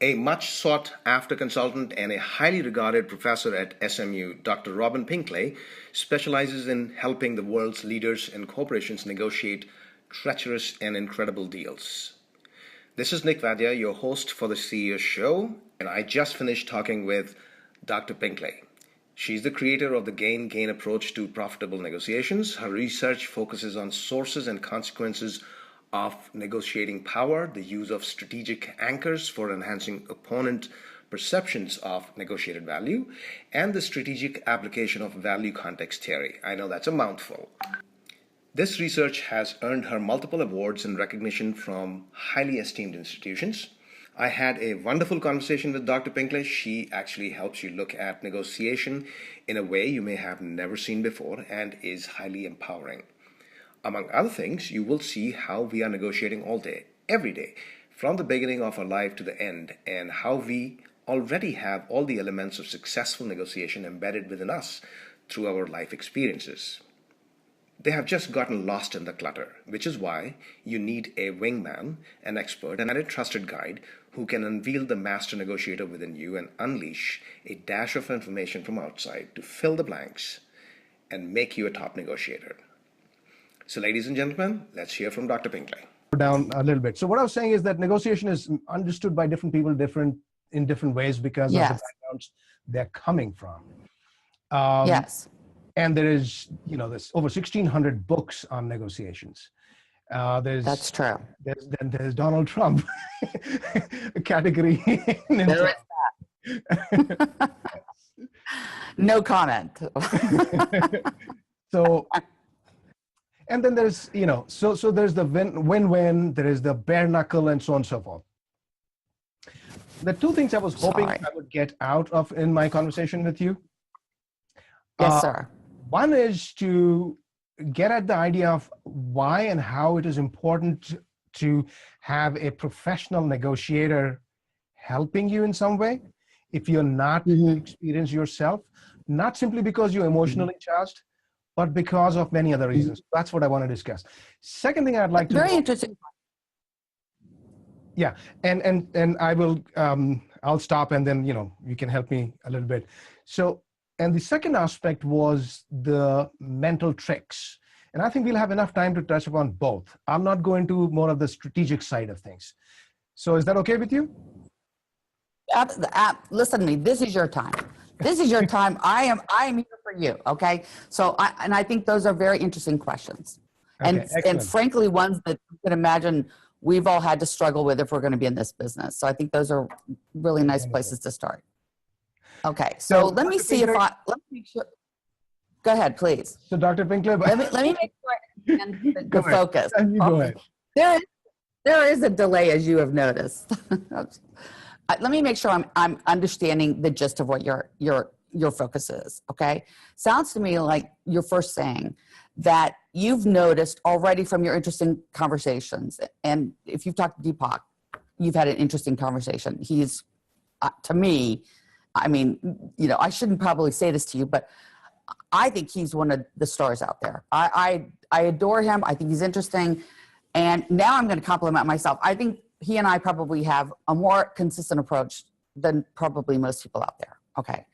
A much sought after consultant and a highly regarded professor at SMU, Dr. Robin Pinkley specializes in helping the world's leaders and corporations negotiate treacherous and incredible deals. This is Nick Vaidya, your host for the CEO Show, and I just finished talking with Dr. Pinkley. She's the creator of the gain-gain approach to profitable negotiations. Her research focuses on sources and consequences of negotiating power, the use of strategic anchors for enhancing opponent perceptions of negotiated value, and the strategic application of value context theory. I know that's a mouthful. This research has earned her multiple awards and recognition from highly esteemed institutions. I had a wonderful conversation with Dr. Pinkley. She actually helps you look at negotiation in a way you may have never seen before and is highly empowering. Among other things, you will see how we are negotiating all day, every day, from the beginning of our life to the end, and how we already have all the elements of successful negotiation embedded within us through our life experiences. They have just gotten lost in the clutter, which is why you need a wingman, an expert, and a trusted guide who can unveil the master negotiator within you and unleash a dash of information from outside to fill the blanks and make you a top negotiator. So, ladies and gentlemen, let's hear from Dr. Pinkley. Down a little bit. So what I was saying is that negotiation is understood by different people in different ways because of the backgrounds they're coming from. Yes. And there is, there's over 1,600 books on negotiations. That's true. There's Donald Trump category. There is that. No comment. So, and then there's, so there's the win-win, there is the bare knuckle, and so on and so forth. The two things I was hoping I would get out of in my conversation with you. Yes, sir. One is to get at the idea of why and how it is important to have a professional negotiator helping you in some way if you're not experienced yourself, not simply because you're emotionally charged, but because of many other reasons. That's what I want to discuss. Second thing I'd like to— Very interesting. Yeah, and I will, I'll stop and then, you can help me a little bit. So, and the second aspect was the mental tricks. And I think we'll have enough time to touch upon both. I'll not go into more of the strategic side of things. So is that okay with you? Listen to me, this is your time. This is your time. I am here for you, okay? So, I think those are very interesting questions. Okay, and frankly, ones that you can imagine we've all had to struggle with if we're going to be in this business. So I think those are really nice places to start. Okay, so let me see if let me make sure. Go ahead, please. So Dr. Pinkley, let me make sure I understand the focus. Go ahead. There is a delay, as you have noticed. Let me make sure I'm understanding the gist of what your focus is. Okay, sounds to me like you're first saying that you've noticed already from your interesting conversations, and if you've talked to Deepak, you've had an interesting conversation. He's, to me, I mean, I shouldn't probably say this to you, but I think he's one of the stars out there. I adore him. I think he's interesting. And now I'm going to compliment myself. I think he and I probably have a more consistent approach than probably most people out there. Okay.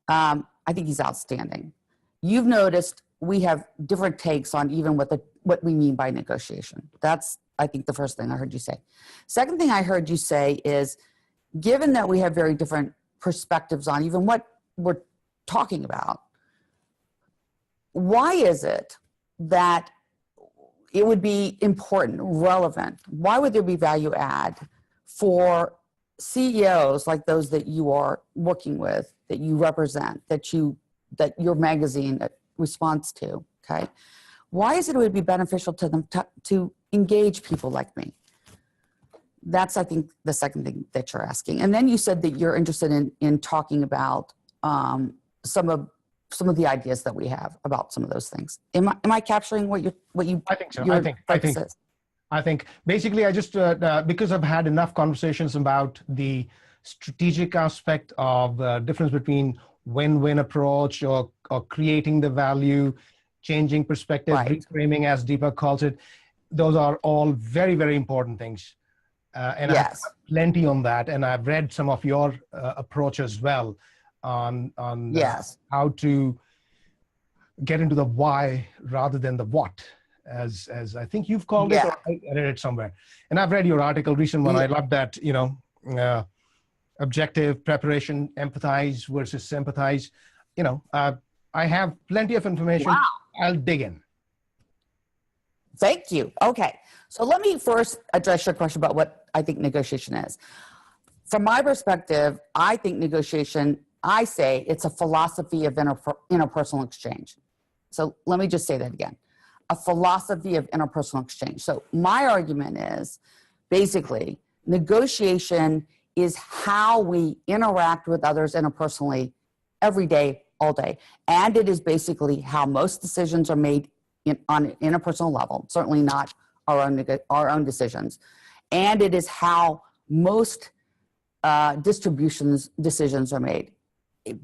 I think he's outstanding. You've noticed we have different takes on even what we mean by negotiation. That's, I think, the first thing I heard you say. Second thing I heard you say is, given that we have very different perspectives on even what we're talking about, why is it that it would be important, relevant? Why would there be value add for CEOs like those that you are working with, that you represent, that your magazine responds to? Okay, why is it would be beneficial to them to engage people like me? That's, I think, the second thing that you're asking. And then you said that you're interested in talking about some of the ideas that we have about some of those things. Am I capturing what you? I think so. I think basically I just because I've had enough conversations about the strategic aspect of the difference between win-win approach or creating the value, changing perspective, reframing, as Deepak calls it. Those are all very, very important things. And I've Yes. got plenty on that, and I've read some of your approach as well on Yes. how to get into the why rather than the what, as I think you've called it, Yeah. or I read it somewhere. And I've read your article, recent one. I love that, objective, preparation, empathize versus sympathize. I have plenty of information. Wow. I'll dig in. Thank you. Okay. So let me first address your question about what I think negotiation is. From my perspective, I think negotiation, I say it's a philosophy of interpersonal exchange. So let me just say that again. A philosophy of interpersonal exchange. So my argument is basically negotiation is how we interact with others interpersonally every day, all day. And it is basically how most decisions are made on an interpersonal level, certainly not our own decisions. And it is how most decisions are made.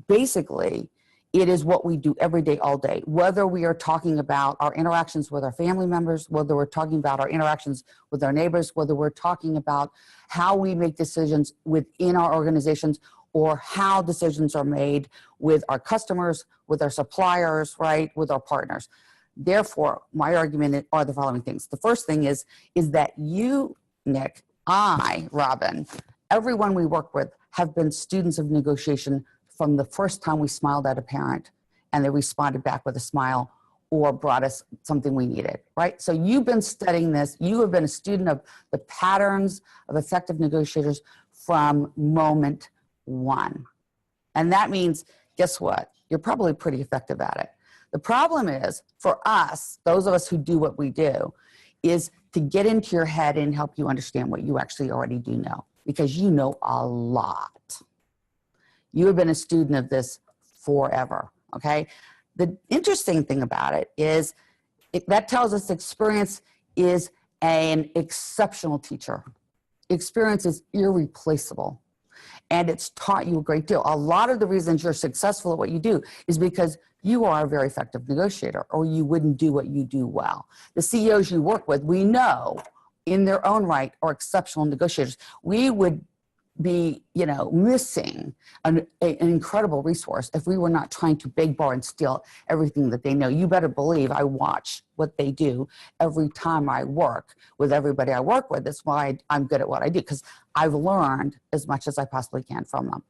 Basically, it is what we do every day, all day, whether we are talking about our interactions with our family members, whether we're talking about our interactions with our neighbors, whether we're talking about how we make decisions within our organizations, or how decisions are made with our customers, with our suppliers, right, with our partners. Therefore, my argument are the following things. The first thing is that you, Nick, I, Robin, everyone we work with have been students of negotiation from the first time we smiled at a parent and they responded back with a smile or brought us something we needed, right? So you've been studying this. You have been a student of the patterns of effective negotiators from moment one. And that means, guess what? You're probably pretty effective at it. The problem is, for us, those of us who do what we do, is to get into your head and help you understand what you actually already do know, because you know a lot. You have been a student of this forever, okay? The interesting thing about it is that tells us experience is an exceptional teacher. Experience is irreplaceable, and it's taught you a great deal. A lot of the reasons you're successful at what you do is because you are a very effective negotiator, or you wouldn't do what you do well. The CEOs you work with, we know in their own right are exceptional negotiators. We would be, missing an incredible resource if we were not trying to beg, borrow, and steal everything that they know. You better believe I watch what they do every time I work with everybody I work with. That's why I'm good at what I do, because I've learned as much as I possibly can from them.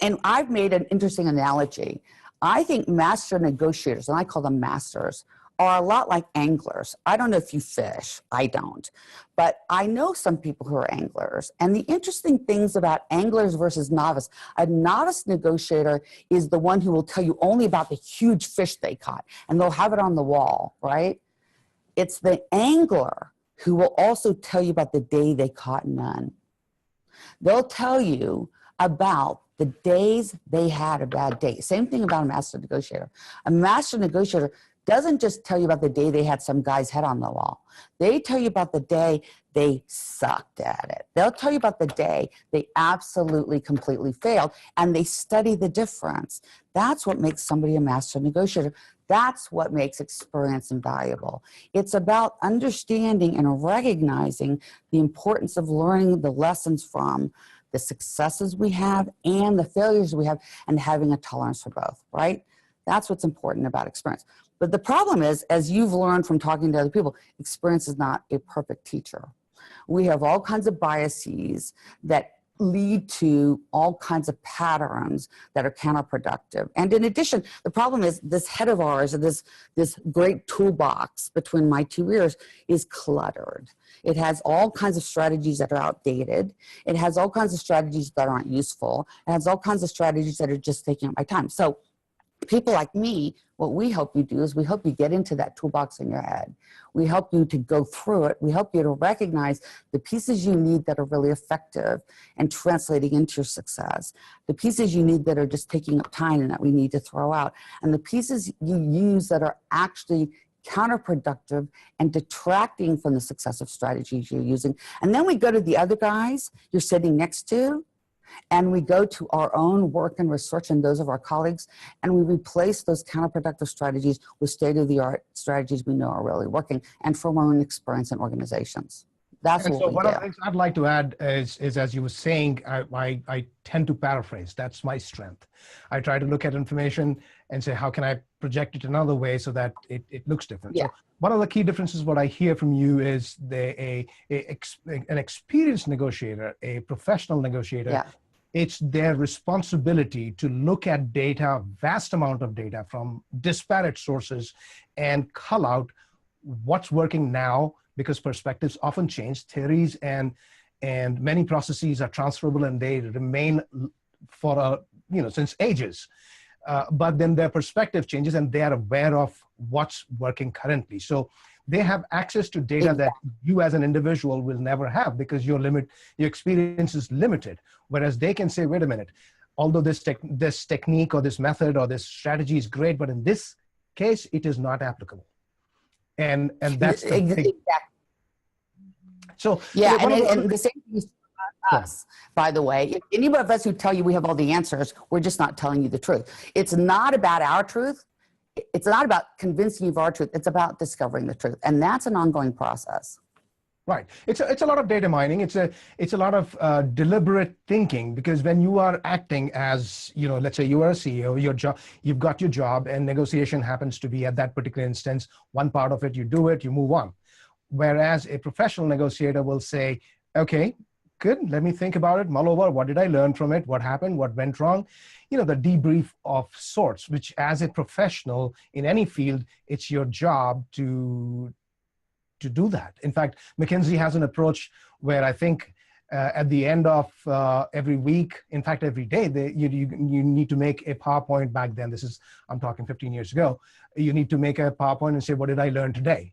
And I've made an interesting analogy. I think master negotiators, and I call them masters, are a lot like anglers. I don't know if you fish, I don't, but I know some people who are anglers. And the interesting things about anglers versus novice, a novice negotiator is the one who will tell you only about the huge fish they caught, and they'll have it on the wall, right? It's the angler who will also tell you about the day they caught none. They'll tell you about the days they had a bad day. Same thing about a master negotiator. A master negotiator doesn't just tell you about the day they had some guy's head on the wall. They tell you about the day they sucked at it. They'll tell you about the day they absolutely, completely failed, and they study the difference. That's what makes somebody a master negotiator. That's what makes experience invaluable. It's about understanding and recognizing the importance of learning the lessons from the successes we have and the failures we have, and having a tolerance for both, right? That's what's important about experience. But the problem is, as you've learned from talking to other people, experience is not a perfect teacher. We have all kinds of biases that lead to all kinds of patterns that are counterproductive. And in addition, the problem is this head of ours, this great toolbox between my two ears, is cluttered. It has all kinds of strategies that are outdated. It has all kinds of strategies that aren't useful. It has all kinds of strategies that are just taking up my time. So people like me, what we help you do is we help you get into that toolbox in your head. We help you to go through it. We help you to recognize the pieces you need that are really effective and translating into your success. The pieces you need that are just taking up time and that we need to throw out. And the pieces you use that are actually counterproductive and detracting from the successive strategies you're using. And then we go to the other guys you're sitting next to, and we go to our own work and research and those of our colleagues, and we replace those counterproductive strategies with state-of-the-art strategies we know are really working and from our own experience in organizations. That's And what so we one do. of the things I'd like to add is as you were saying, I tend to paraphrase. That's my strength. I try to look at information and say, how can I project it another way so that it looks different? Yeah. So one of the key differences, what I hear from you is an experienced negotiator, a professional negotiator, Yeah. it's their responsibility to look at data, vast amount of data from disparate sources, and cull out what's working now, because perspectives often change. Theories and many processes are transferable and they remain for since ages. But then their perspective changes and they are aware of what's working currently. So they have access to data that you as an individual will never have, because your experience is limited. Whereas they can say, wait a minute, although this technique or this method or this strategy is great, but in this case, it is not applicable. And that's the exactly. So yeah, and the same thing is about us, by the way. If any of us who tell you we have all the answers, we're just not telling you the truth. It's not about our truth. It's not about convincing you of our truth. It's about discovering the truth. And that's an ongoing process. Right. It's a lot of data mining. It's a lot of deliberate thinking, because when you are acting as, let's say you are a CEO, you've got your job, and negotiation happens to be at that particular instance, one part of it, you do it, you move on. Whereas a professional negotiator will say, okay, good, let me think about it, mull over, what did I learn from it, what happened, what went wrong, the debrief of sorts, which as a professional in any field, it's your job to do that. In fact, McKinsey has an approach where I think at the end of every week, in fact, every day, you need to make a PowerPoint. Back then, I'm talking 15 years ago, you need to make a PowerPoint and say, what did I learn today?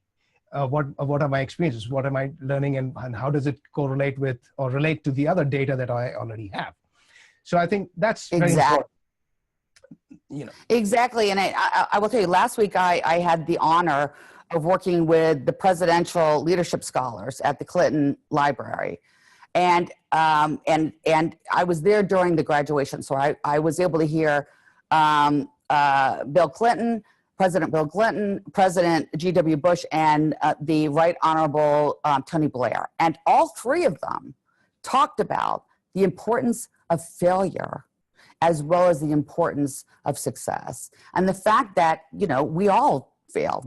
What are my experiences? What am I learning, and how does it correlate with or relate to the other data that I already have? So I think that's very important. Exactly. And I will tell you, last week I had the honor of working with the presidential leadership scholars at the Clinton Library. And I was there during the graduation. So I was able to hear Bill Clinton, President Bill Clinton, President G.W. Bush, and the Right Honorable Tony Blair. And all three of them talked about the importance of failure as well as the importance of success. And the fact that, we all fail.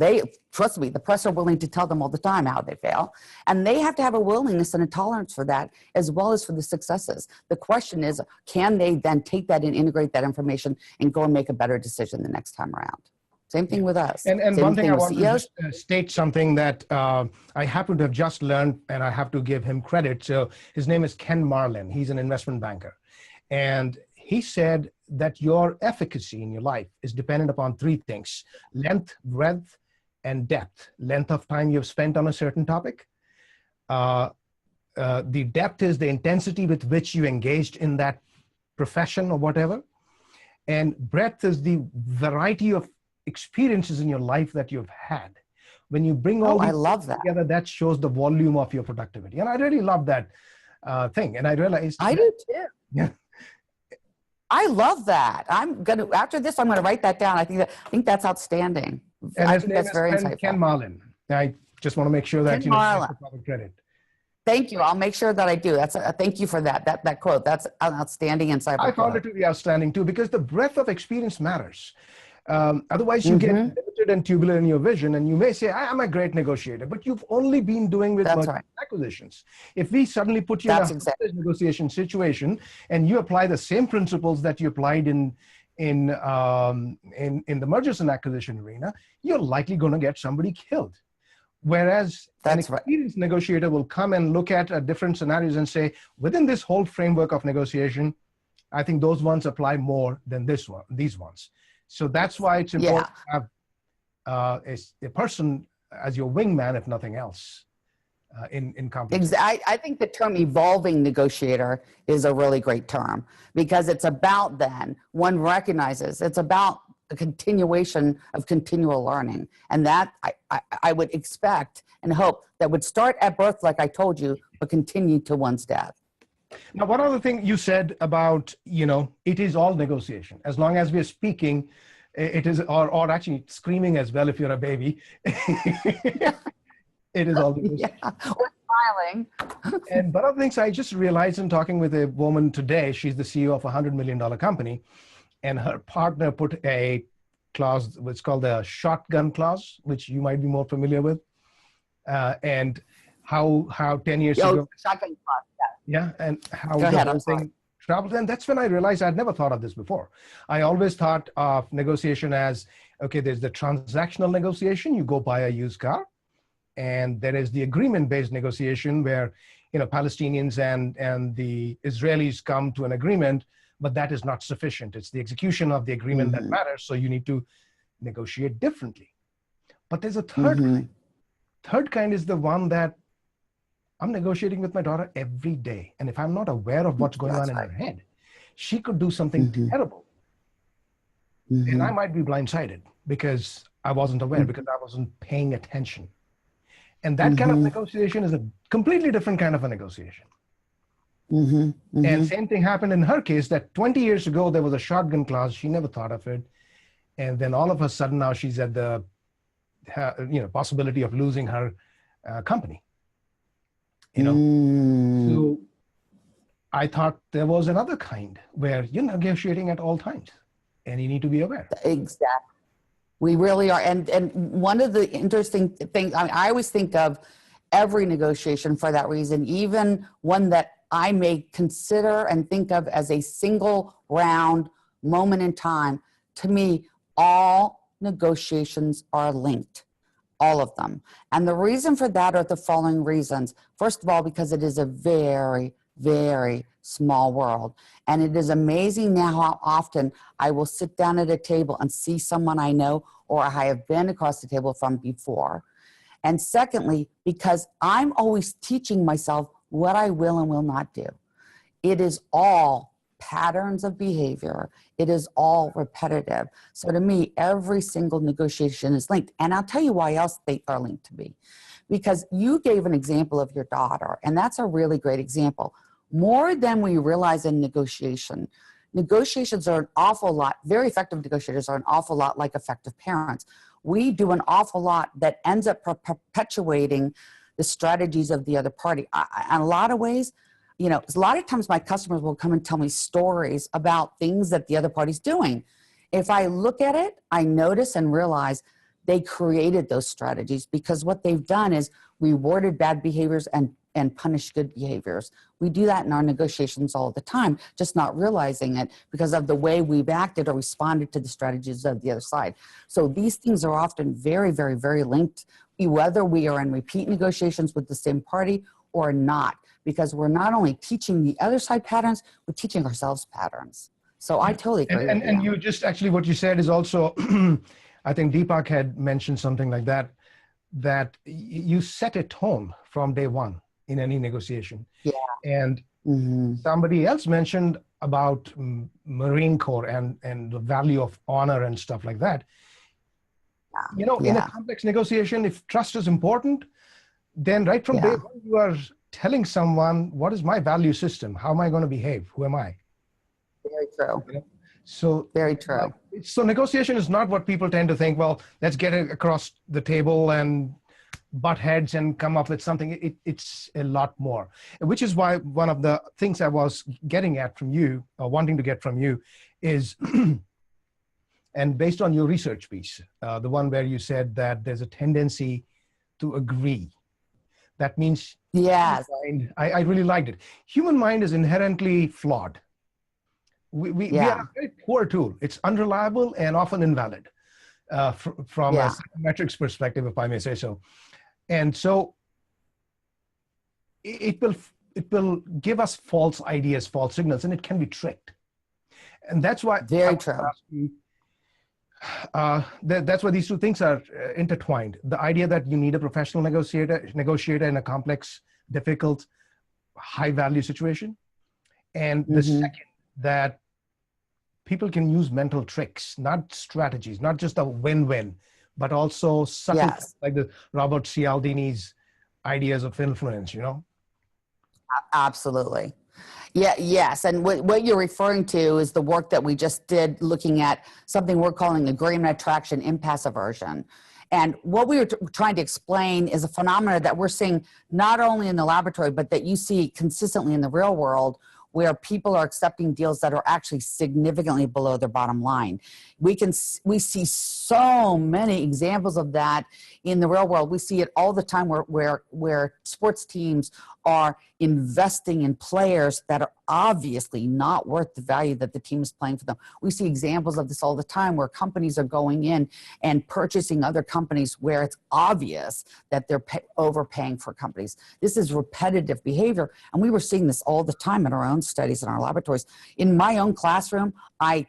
Trust me, the press are willing to tell them all the time how they fail. And they have to have a willingness and a tolerance for that, as well as for the successes. The question is, can they then take that and integrate that information and go and make a better decision the next time around? Same thing with us. And one thing I want to just state something that I happen to have just learned, and I have to give him credit. So his name is Ken Marlin. He's an investment banker. And he said that your efficacy in your life is dependent upon three things: length, breadth, and depth. Length of time you've spent on a certain topic. The depth is the intensity with which you engaged in that profession or whatever. And breadth is the variety of experiences in your life that you've had. When you bring all these together, that shows the volume of your productivity. And I really love that thing. And I realized I do too. Yeah. I love that. After this, I'm gonna write that down. I think that's outstanding. And I his think name that's is very insightful. Ken Marlin. I just want to make sure that you get the proper credit. Thank you. I'll make sure that I do. Thank you for that quote. That's an outstanding insight. I found it to be outstanding too, because the breadth of experience matters. Otherwise, you get limited and tubular in your vision, and you may say, I'm a great negotiator, but you've only been doing with acquisitions. If we suddenly put you in a negotiation situation and you apply the same principles that you applied in the mergers and acquisition arena, you're likely going to get somebody killed. Whereas an experienced negotiator will come and look at different scenarios and say, within this whole framework of negotiation, I think those ones apply more than these ones. So that's why it's important to have a person as your wingman, if nothing else, in competition. I think the term evolving negotiator is a really great term, because it's about one recognizes it's about a continuation of continual learning. And that I would expect and hope that would start at birth, like I told you, but continue to one's death. Now, one other thing you said about, it is all negotiation. As long as we're speaking, it is, or actually screaming as well if you're a baby. It is all negotiation. Or smiling. And one of the things I just realized in talking with a woman today, she's the CEO of a $100 million company, and her partner put a clause, what's called the shotgun clause, which you might be more familiar with, and how 10 years ago. Shotgun clause, yeah. Yeah, and how Go the ahead, whole I'm sorry. thing traveled. And that's when I realized I'd never thought of this before. I always thought of negotiation as, okay, there's the transactional negotiation, you go buy a used car, and there is the agreement-based negotiation where, you know, Palestinians and the Israelis come to an agreement, but that is not sufficient. It's the execution of the agreement that matters, so you need to negotiate differently. But there's a third kind. Third kind is the one that I'm negotiating with my daughter every day. And if I'm not aware of what's going on in her head, she could do something terrible. And I might be blindsided because I wasn't aware, because I wasn't paying attention. And that kind of negotiation is a completely different kind of a negotiation. And same thing happened in her case, that 20 years ago, there was a shotgun clause. She never thought of it. And then all of a sudden now she's at the possibility of losing her company. You know, so I thought there was another kind where you're negotiating at all times and you need to be aware. Exactly. We really are. And one of the interesting things, I always think of every negotiation for that reason, even one that I may consider and think of as a single round moment in time. To me, all negotiations are linked. All of them. And the reason for that are the following reasons. First of all, because it is a very, very small world. And it is amazing now how often I will sit down at a table and see someone I know or I have been across the table from before. And secondly, because I'm always teaching myself what I will and will not do. It is all patterns of behavior. It is all repetitive. So to me, every single negotiation is linked. And I'll tell you why else they are linked to me. Because you gave an example of your daughter, and that's a really great example. More than we realize in negotiation, negotiations are an awful lot, very effective negotiators are an awful lot like effective parents. We do an awful lot that ends up perpetuating the strategies of the other party. In a lot of ways, you know, a lot of times my customers will come and tell me stories about things that the other party's doing. If I look at it, I notice and realize they created those strategies because what they've done is rewarded bad behaviors and punished good behaviors. We do that in our negotiations all the time, just not realizing it because of the way we've acted or responded to the strategies of the other side. So these things are often very, very, very linked, whether we are in repeat negotiations with the same party or not. Because we're not only teaching the other side patterns, we're teaching ourselves patterns. So I totally agree. And you just actually, what you said is also, I think Deepak had mentioned something like that, that you set a tone from day one in any negotiation. Yeah. And somebody else mentioned about Marine Corps and the value of honor and stuff like that. You know, in a complex negotiation, if trust is important, then right from day one, you are telling someone, what is my value system? How am I going to behave? Who am I? Very true. You know? So very true. So negotiation is not what people tend to think, well, let's get it across the table and butt heads and come up with something. It's a lot more, which is why one of the things I was getting at from you, or wanting to get from you, is, and based on your research piece, the one where you said that there's a tendency to agree. That means, yes, I really liked it. Human mind is inherently flawed. We are a very poor tool. It's unreliable and often invalid from a psychometrics perspective, if I may say so. And so it will give us false ideas, false signals, and it can be tricked. And that's why very true. That's why these two things are intertwined. The idea that you need a professional negotiator in a complex, difficult, high-value situation. And the second, that people can use mental tricks, not strategies, not just a win-win, but also subtle, like the Robert Cialdini's ideas of influence, you know? Absolutely. Yeah, yes. And what you're referring to is the work that we just did looking at something we're calling agreement attraction impasse aversion. And what we were trying to explain is a phenomenon that we're seeing not only in the laboratory, but that you see consistently in the real world, where people are accepting deals that are actually significantly below their bottom line. We see so many examples of that in the real world. We see it all the time where sports teams are investing in players that are obviously not worth the value that the team is playing for them. We see examples of this all the time where companies are going in and purchasing other companies where it's obvious that they're overpaying for companies. This is repetitive behavior, and we were seeing this all the time in our own studies in our laboratories. In my own classroom, my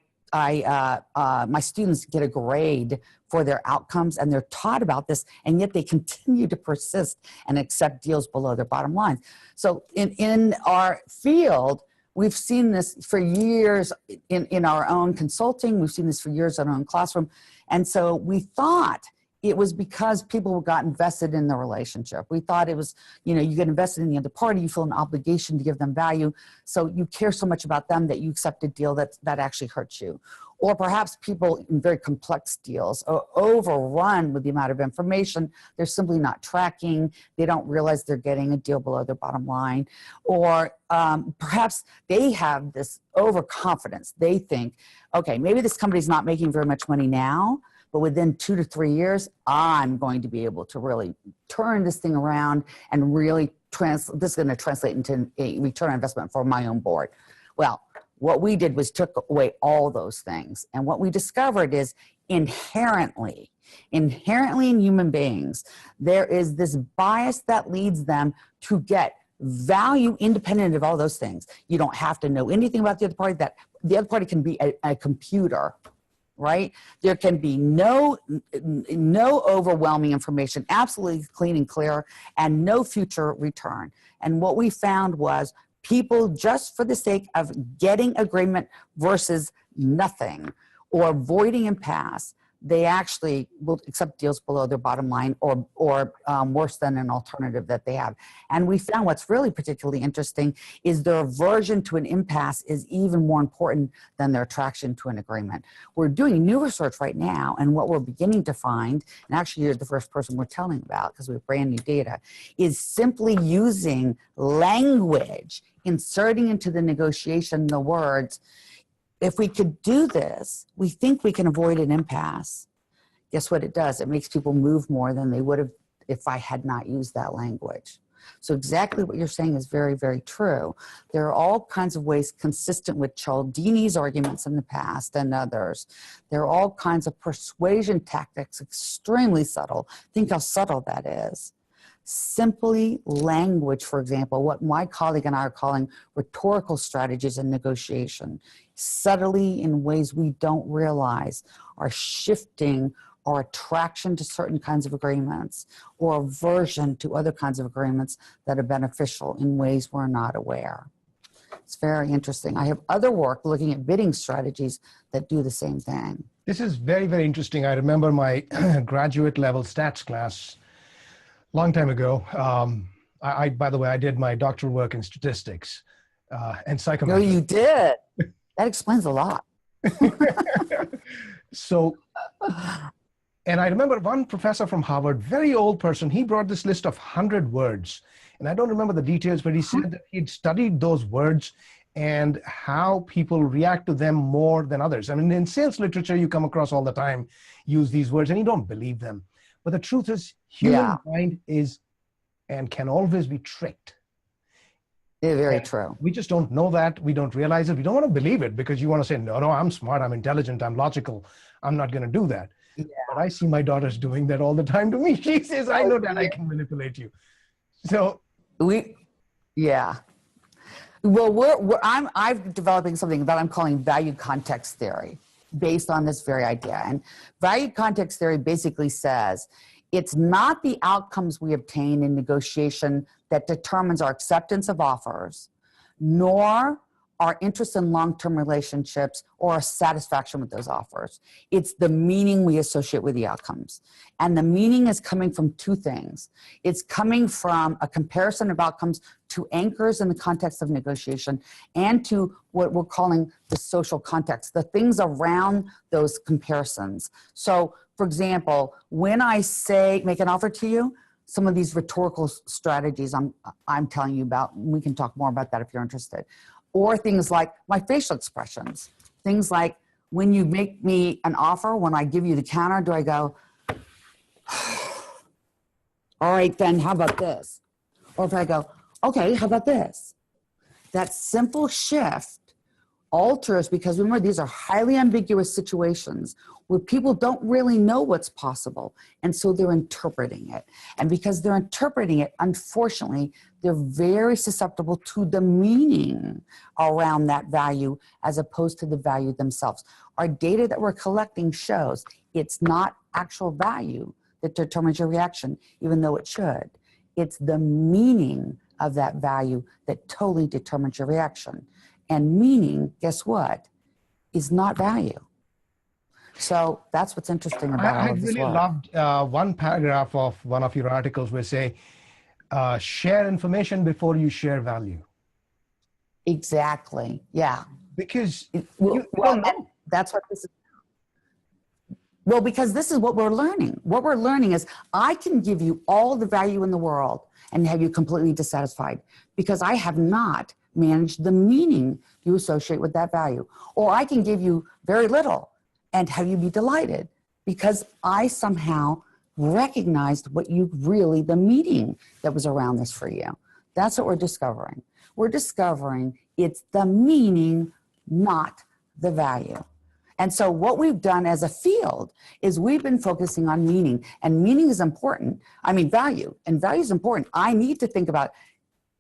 students get a grade for their outcomes, and they're taught about this, and yet they continue to persist and accept deals below their bottom lines. So in our field, we've seen this for years in our own consulting. We've seen this for years in our own classroom. And so we thought it was because people got invested in the relationship. We thought it was, you get invested in the other party, you feel an obligation to give them value. So you care so much about them that you accept a deal that actually hurts you. Or perhaps people in very complex deals are overrun with the amount of information. They're simply not tracking. They don't realize they're getting a deal below their bottom line. Or perhaps they have this overconfidence. They think, okay, maybe this company's not making very much money now, but within 2 to 3 years, I'm going to be able to really turn this thing around and really this is going to translate into a return on investment for my own board. Well, what we did was took away all those things. And what we discovered is inherently in human beings, there is this bias that leads them to get value independent of all those things. You don't have to know anything about the other party. That the other party can be a computer. Right? There can be no overwhelming information, absolutely clean and clear, and no future return. And what we found was people, just for the sake of getting agreement versus nothing or avoiding impasse, they actually will accept deals below their bottom line or worse than an alternative that they have. And we found what's really particularly interesting is their aversion to an impasse is even more important than their attraction to an agreement. We're doing new research right now, and what we're beginning to find, and actually you're the first person we're telling about because we have brand new data, is simply using language, inserting into the negotiation the words, if we could do this, we think we can avoid an impasse. Guess what it does? It makes people move more than they would have if I had not used that language. So exactly what you're saying is very, very true. There are all kinds of ways consistent with Cialdini's arguments in the past and others. There are all kinds of persuasion tactics, extremely subtle. Think how subtle that is. Simply language, for example, what my colleague and I are calling rhetorical strategies in negotiation, subtly in ways we don't realize are shifting our attraction to certain kinds of agreements or aversion to other kinds of agreements that are beneficial in ways we're not aware. It's very interesting. I have other work looking at bidding strategies that do the same thing. This is very, very interesting. I remember my graduate level stats class long time ago. By the way, I did my doctoral work in statistics and psychometry. No, you did. That explains a lot. So, and I remember one professor from Harvard, very old person, he brought this list of 100 words. And I don't remember the details, but he said that he'd studied those words and how people react to them more than others. I mean, in sales literature, you come across all the time, use these words, and you don't believe them. But the truth is, human mind is and can always be tricked. Very true. We just don't know that. We don't realize it. We don't want to believe it because you want to say, no, I'm smart, I'm intelligent, I'm logical. I'm not going to do that. Yeah. But I see my daughters doing that all the time to me. She says, I know that I can manipulate you. So Well, I'm developing something that I'm calling value context theory based on this very idea. And value context theory basically says it's not the outcomes we obtain in negotiation that determines our acceptance of offers, nor our interest in long-term relationships or our satisfaction with those offers. It's the meaning we associate with the outcomes. And the meaning is coming from two things. It's coming from a comparison of outcomes to anchors in the context of negotiation and to what we're calling the social context, the things around those comparisons. So, for example, when I say make an offer to you, some of these rhetorical strategies I'm telling you about, we can talk more about that if you're interested. Or things like my facial expressions. Things like when you make me an offer, when I give you the counter, do I go, all right, then how about this? Or if I go, okay, how about this? That simple shift alters, because remember, these are highly ambiguous situations where people don't really know what's possible. And so they're interpreting it. And because they're interpreting it, unfortunately, they're very susceptible to the meaning around that value as opposed to the value themselves. Our data that we're collecting shows it's not actual value that determines your reaction, even though it should. It's the meaning of that value that totally determines your reaction. And meaning, guess what, is not value. So that's what's interesting about all of this work. I really loved one paragraph of one of your articles where say, share information before you share value. Exactly, yeah. Because that's what this is. Well, because this is what we're learning. What we're learning is I can give you all the value in the world and have you completely dissatisfied because I have not managed the meaning you associate with that value. Or I can give you very little and have you be delighted because I somehow recognized what you really, the meaning that was around this for you. That's what we're discovering. We're discovering it's the meaning, not the value. And so what we've done as a field is we've been focusing on meaning, and meaning is important. I mean, value, and value is important. I need to think about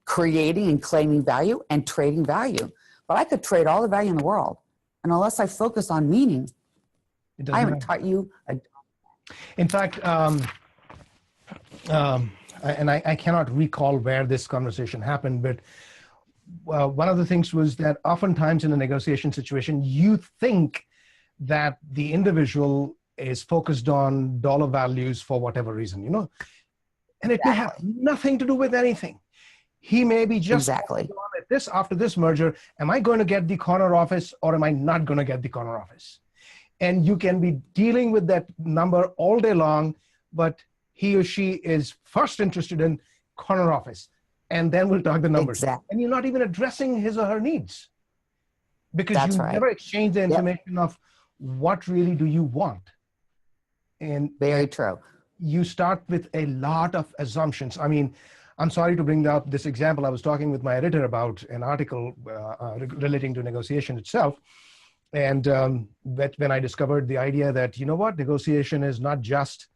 creating and claiming value and trading value. But I could trade all the value in the world. And unless I focus on meaning, I haven't taught you. In fact, I cannot recall where this conversation happened, but one of the things was that oftentimes in a negotiation situation, you think that the individual is focused on dollar values for whatever reason, you know, and it may have nothing to do with anything. He may be just exactly on at this after this merger. Am I going to get the corner office or am I not going to get the corner office? And you can be dealing with that number all day long, but he or she is first interested in corner office, and then we'll talk the numbers. Exactly. And you're not even addressing his or her needs because That's you right. never exchange the information of what really do you want. And very true. You start with a lot of assumptions. I mean, I'm sorry to bring up this example. I was talking with my editor about an article relating to negotiation itself. And when I discovered the idea that, you know what, negotiation is not just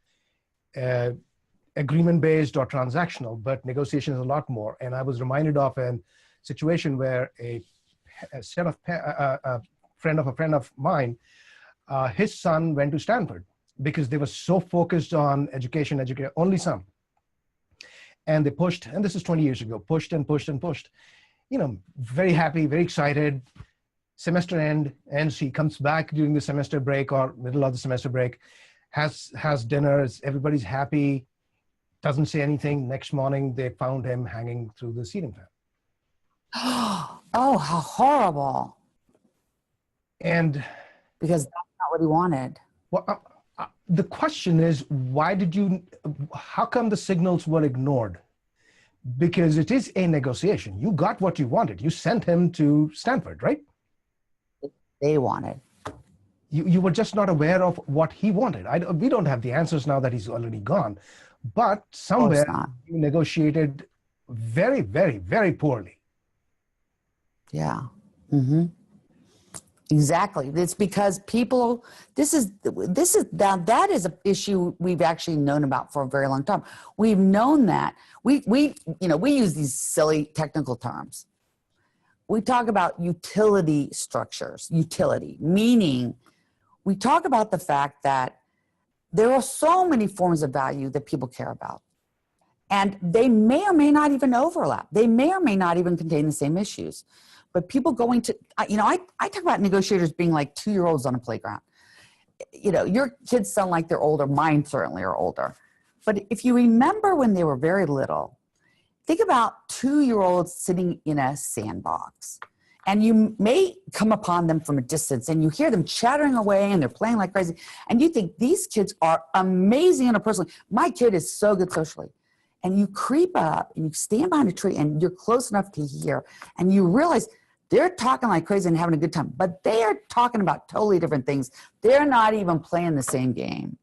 agreement-based or transactional, but negotiation is a lot more. And I was reminded of a situation where a friend of mine, his son went to Stanford because they were so focused on education, only son. And they pushed, and this is 20 years ago, pushed and pushed and pushed. You know, very happy, very excited. Semester ends, he comes back during the semester break or middle of the semester break, has dinners, everybody's happy, doesn't say anything. Next morning, they found him hanging through the ceiling fan. Oh, how horrible. And because that's not what he wanted. Well, the question is, how come the signals were ignored? Because it is a negotiation. You got what you wanted. You sent him to Stanford, right? They wanted. You were just not aware of what he wanted. We don't have the answers now that he's already gone. But somewhere you negotiated very, very, very poorly. Yeah. Mm-hmm. Exactly. It's because people, that is an issue we've actually known about for a very long time. We've known that. We use these silly technical terms. We talk about utility structures, meaning we talk about the fact that there are so many forms of value that people care about. And they may or may not even overlap. They may or may not even contain the same issues. But people going to, I talk about negotiators being like 2-year-olds on a playground. Your kids sound like they're older. Mine certainly are older. But if you remember when they were very little, think about 2-year-olds sitting in a sandbox. And you may come upon them from a distance and you hear them chattering away and they're playing like crazy. And you think these kids are amazing interpersonally. My kid is so good socially. And you creep up and you stand behind a tree and you're close enough to hear. And you realize they're talking like crazy and having a good time. But they are talking about totally different things. They're not even playing the same game.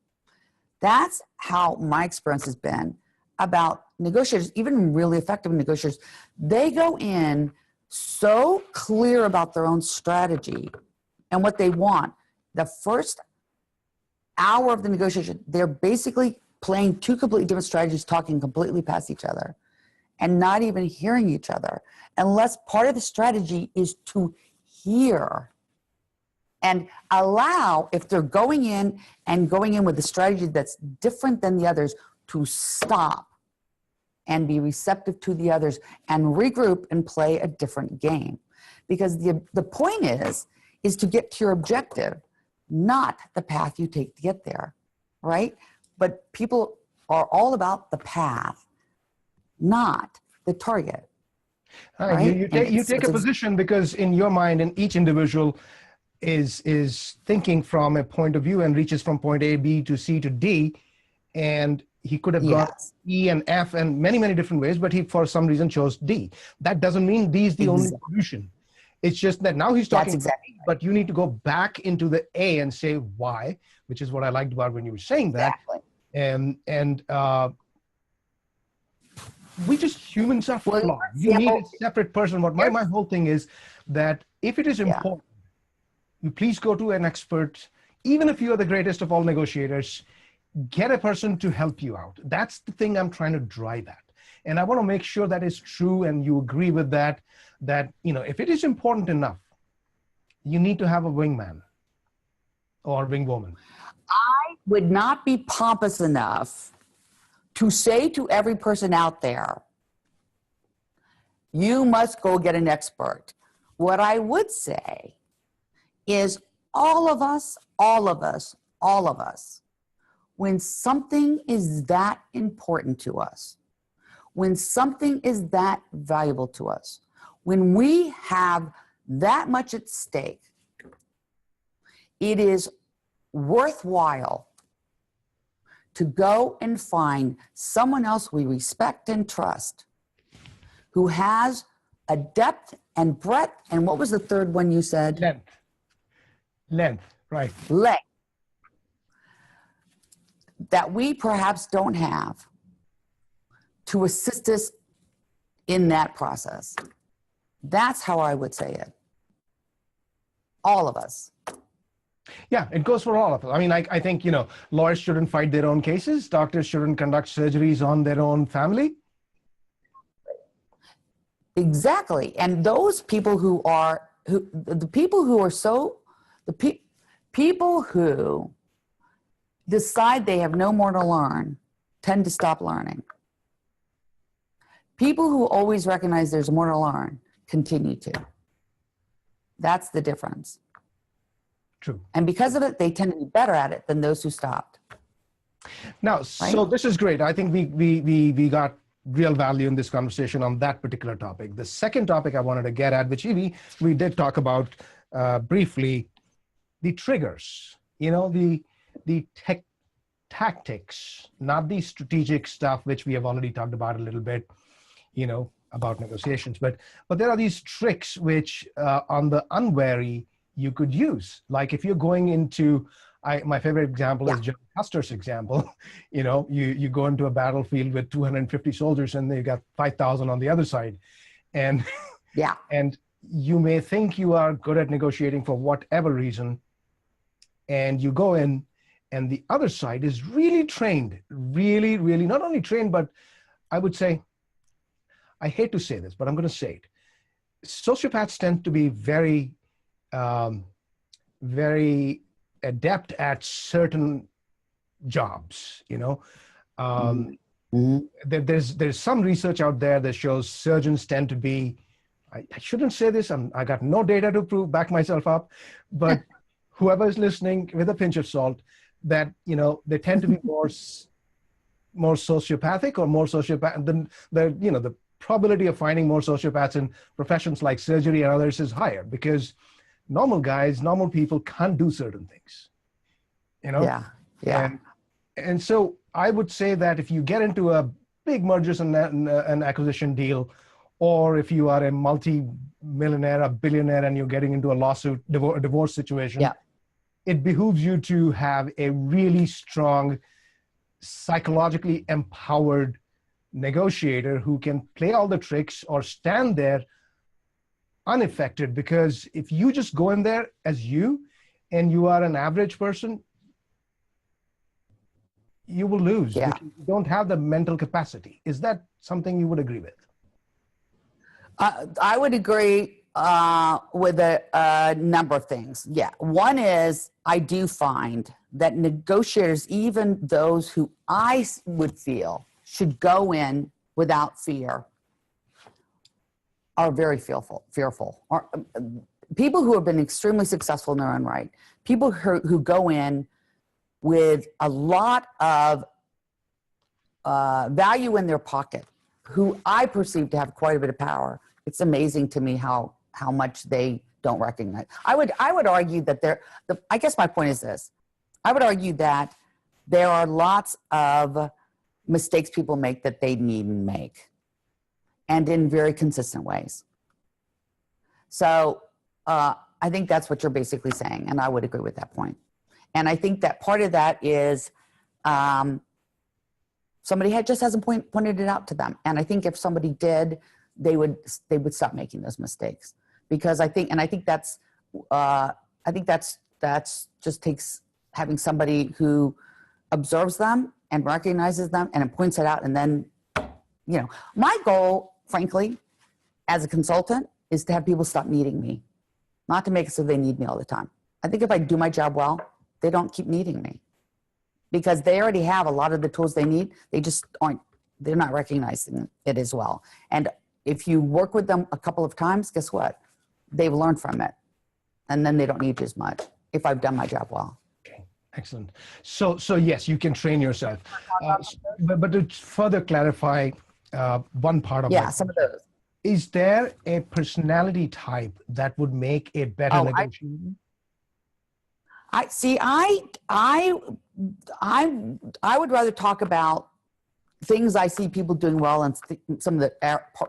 That's how my experience has been about negotiators, even really effective negotiators. They go in so clear about their own strategy and what they want. The first hour of the negotiation, they're basically playing two completely different strategies, talking completely past each other and not even hearing each other, unless part of the strategy is to hear and allow, if they're going in with a strategy that's different than the others, to stop and be receptive to the others and regroup and play a different game. Because the point is to get to your objective, not the path you take to get there, right? But people are all about the path, not the target. Right? You take a position because in your mind, and each individual is thinking from a point of view and reaches from point A, B to C to D, and he could have got E and F and many, many different ways, but he, for some reason, chose D. That doesn't mean D is the only solution. It's just that now he's talking, but you need to go back into the A and say why, which is what I liked about when you were saying that. And we just, humans are flawed. You need a separate person. What my whole thing is that if it is important, you please go to an expert, even if you are the greatest of all negotiators. Get a person to help you out. That's the thing I'm trying to drive at. And I want to make sure that is true and you agree with that, if it is important enough, you need to have a wingman or wingwoman. I would not be pompous enough to say to every person out there, you must go get an expert. What I would say is all of us, when something is that important to us, when something is that valuable to us, when we have that much at stake, it is worthwhile to go and find someone else we respect and trust who has a depth and breadth. And what was the third one you said? Length, right. Length. That we perhaps don't have to assist us in that process. That's how I would say it. All of us. Yeah, it goes for all of us. I mean, I think, lawyers shouldn't fight their own cases. Doctors shouldn't conduct surgeries on their own family. Exactly. And those people people who decide they have no more to learn tend to stop learning. People who always recognize there's more to learn continue to. That's the difference. True. And because of it, they tend to be better at it than those who stopped. Now, right? So this is great. I think we got real value in this conversation on that particular topic. The second topic I wanted to get at, which we did talk about briefly, the triggers, the tactics, not the strategic stuff, which we have already talked about a little bit, about negotiations. But there are these tricks which on the unwary you could use. Like if you're going into, my favorite example is John Custer's example. You go into a battlefield with 250 soldiers and they got 5,000 on the other side. And, and you may think you are good at negotiating for whatever reason. And you go in and the other side is really trained, really, really, not only trained, but I would say, I hate to say this, but I'm going to say it. Sociopaths tend to be very, very adept at certain jobs, There's some research out there that shows surgeons tend to be, I shouldn't say this, I got no data to back myself up, but whoever is listening, with a pinch of salt, that, they tend to be more sociopathic or more sociopath than the probability of finding more sociopaths in professions like surgery and others is higher, because normal guys, normal people can't do certain things, you know? Yeah. And so I would say that if you get into a big mergers and an acquisition deal, or if you are a multi-millionaire, a billionaire, and you're getting into a lawsuit, divorce situation, it behooves you to have a really strong, psychologically empowered negotiator who can play all the tricks or stand there unaffected. Because if you just go in there as you, and you are an average person, you will lose because you don't have the mental capacity. Is that something you would agree with? I would agree with a number of things. Yeah. One is, I do find that negotiators, even those who I would feel should go in without fear, are very fearful. Or people who have been extremely successful in their own right, people who go in with a lot of value in their pocket, who I perceive to have quite a bit of power. It's amazing to me how much they don't recognize. I would argue that I guess my point is this. I would argue that there are lots of mistakes people make that they needn't make, and in very consistent ways. So I think that's what you're basically saying, and I would agree with that point. And I think that part of that is somebody just hasn't pointed it out to them. And I think if somebody did, they would stop making those mistakes. Because I think that's just takes having somebody who observes them and recognizes them and points it out. And then, my goal, frankly, as a consultant, is to have people stop needing me, not to make it so they need me all the time. I think if I do my job well, they don't keep needing me, because they already have a lot of the tools they need. They're not recognizing it as well. And if you work with them a couple of times, guess what? They've learned from it, and then they don't need you as much if I've done my job well. Okay, excellent. So yes, you can train yourself. But to further clarify one part of some of those. Is there a personality type that would make a better negotiator? I would rather talk about things I see people doing well and some of the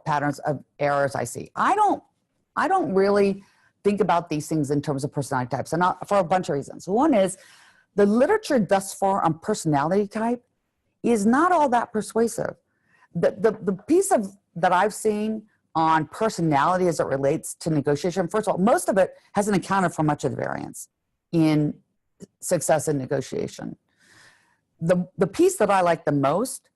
patterns of errors I see. I don't really think about these things in terms of personality types, and for a bunch of reasons. One is the literature thus far on personality type is not all that persuasive. The piece that I've seen on personality as it relates to negotiation, first of all, most of it hasn't accounted for much of the variance in success in negotiation. The piece that I like the most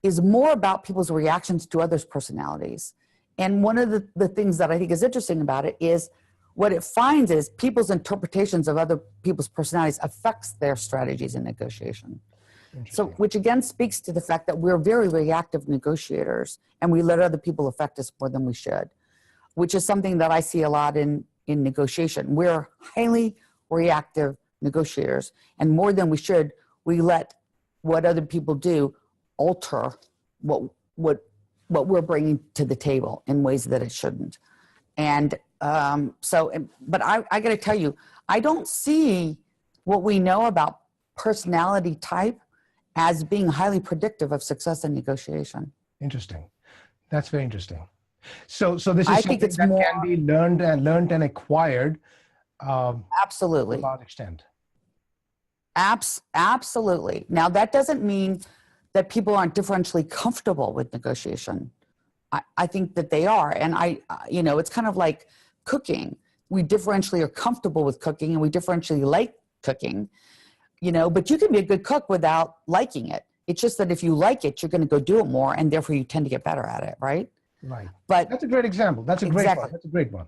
is more about people's reactions to others' personalities. And one of the things that I think is interesting about it is what it finds is people's interpretations of other people's personalities affects their strategies in negotiation. So, which again speaks to the fact that we're very reactive negotiators, and we let other people affect us more than we should, which is something that I see a lot in negotiation. We're highly reactive negotiators, and more than we should, we let what other people do alter what we're bringing to the table in ways that it shouldn't. And but I got to tell you, I don't see what we know about personality type as being highly predictive of success in negotiation. Interesting. That's very interesting. So this is something that can be learned and acquired. Absolutely. To a large extent. Absolutely. Now, that doesn't mean that people aren't differentially comfortable with negotiation. I think that they are. And it's kind of like cooking. We differentially are comfortable with cooking, and we differentially like cooking, but you can be a good cook without liking it. It's just that if you like it, you're going to go do it more, and therefore you tend to get better at it, right? Right. But that's a great example. That's a great one. That's a great one.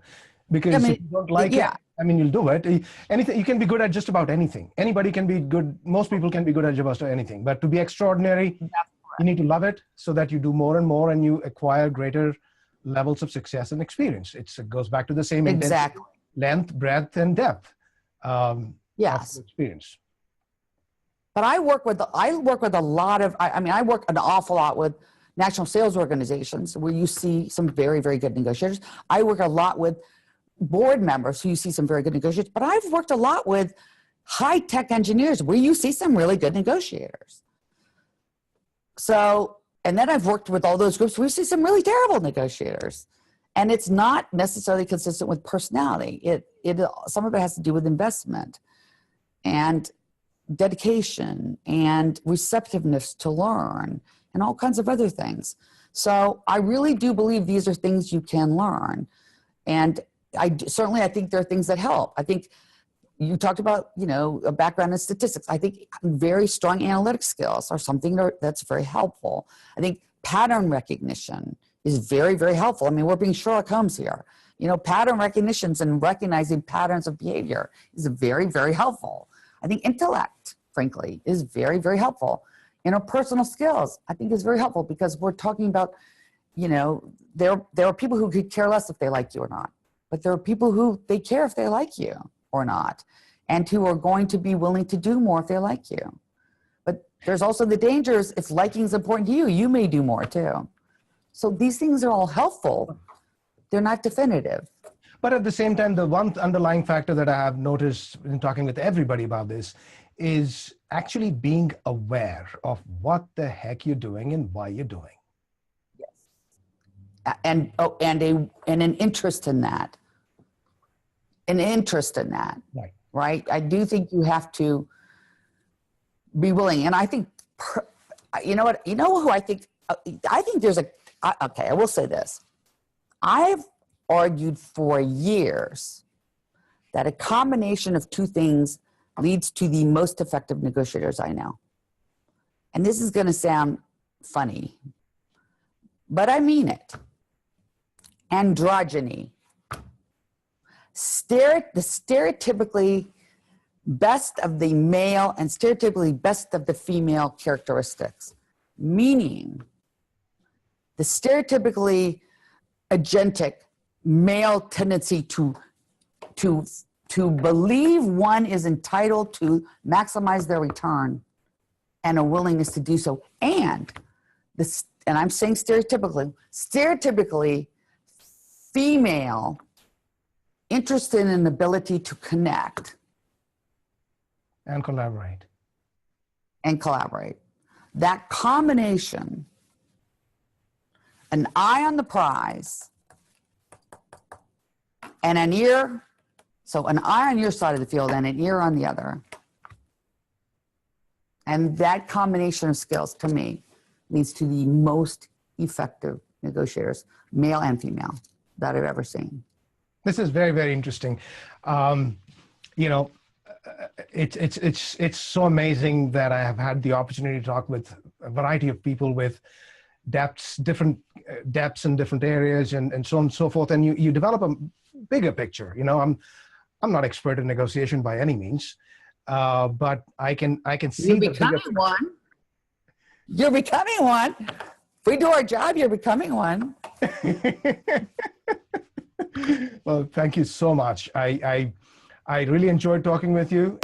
Because if you don't like it, you'll do it. Anything, you can be good at just about anything. Anybody can be good. Most people can be good at just about anything. But to be extraordinary, you need to love it so that you do more and more, and you acquire greater levels of success and experience. It goes back to the same intensity, length, breadth, and depth of experience. But I work with a lot of, I work an awful lot with national sales organizations where you see some very, very good negotiators. I work a lot with board members who you see some very good negotiators, but I've worked a lot with high-tech engineers where you see some really good negotiators. So, and then I've worked with all those groups where you see some really terrible negotiators. And it's not necessarily consistent with personality. Some of it has to do with investment and dedication and receptiveness to learn and all kinds of other things. So I really do believe these are things you can learn. And I think there are things that help. I think you talked about, a background in statistics. I think very strong analytic skills are something that's very helpful. I think pattern recognition is very, very helpful. I mean, we're being Sherlock Holmes here. Pattern recognitions and recognizing patterns of behavior is very, very helpful. I think intellect, frankly, is very, very helpful. Interpersonal skills, I think, is very helpful because we're talking about, there are people who could care less if they like you or not, but there are people who they care if they like you or not, and who are going to be willing to do more if they like you. But there's also the dangers. If liking is important to you, you may do more too. So these things are all helpful. They're not definitive. But at the same time, the one underlying factor that I have noticed in talking with everybody about this is actually being aware of what the heck you're doing and why you're doing. Yes. And an interest in that. Right? I do think you have to be willing. And I think, who I think there's okay, I will say this. I've argued for years that a combination of two things leads to the most effective negotiators I know. And this is going to sound funny, but I mean it. Androgyny. The stereotypically best of the male and stereotypically best of the female characteristics, meaning the stereotypically agentic male tendency to believe one is entitled to maximize their return and a willingness to do so. And I'm saying stereotypically female interested in an ability to connect. And collaborate. That combination, an eye on the prize and an ear, so an eye on your side of the field and an ear on the other. And that combination of skills, to me, leads to the most effective negotiators, male and female, that I've ever seen. This is very, very interesting. It's so amazing that I have had the opportunity to talk with a variety of people with different depths in different areas and so on and so forth. And you develop a bigger picture. I'm not expert in negotiation by any means, but I can see. You're becoming one. You're becoming one. If we do our job, you're becoming one. Well, thank you so much. I really enjoyed talking with you.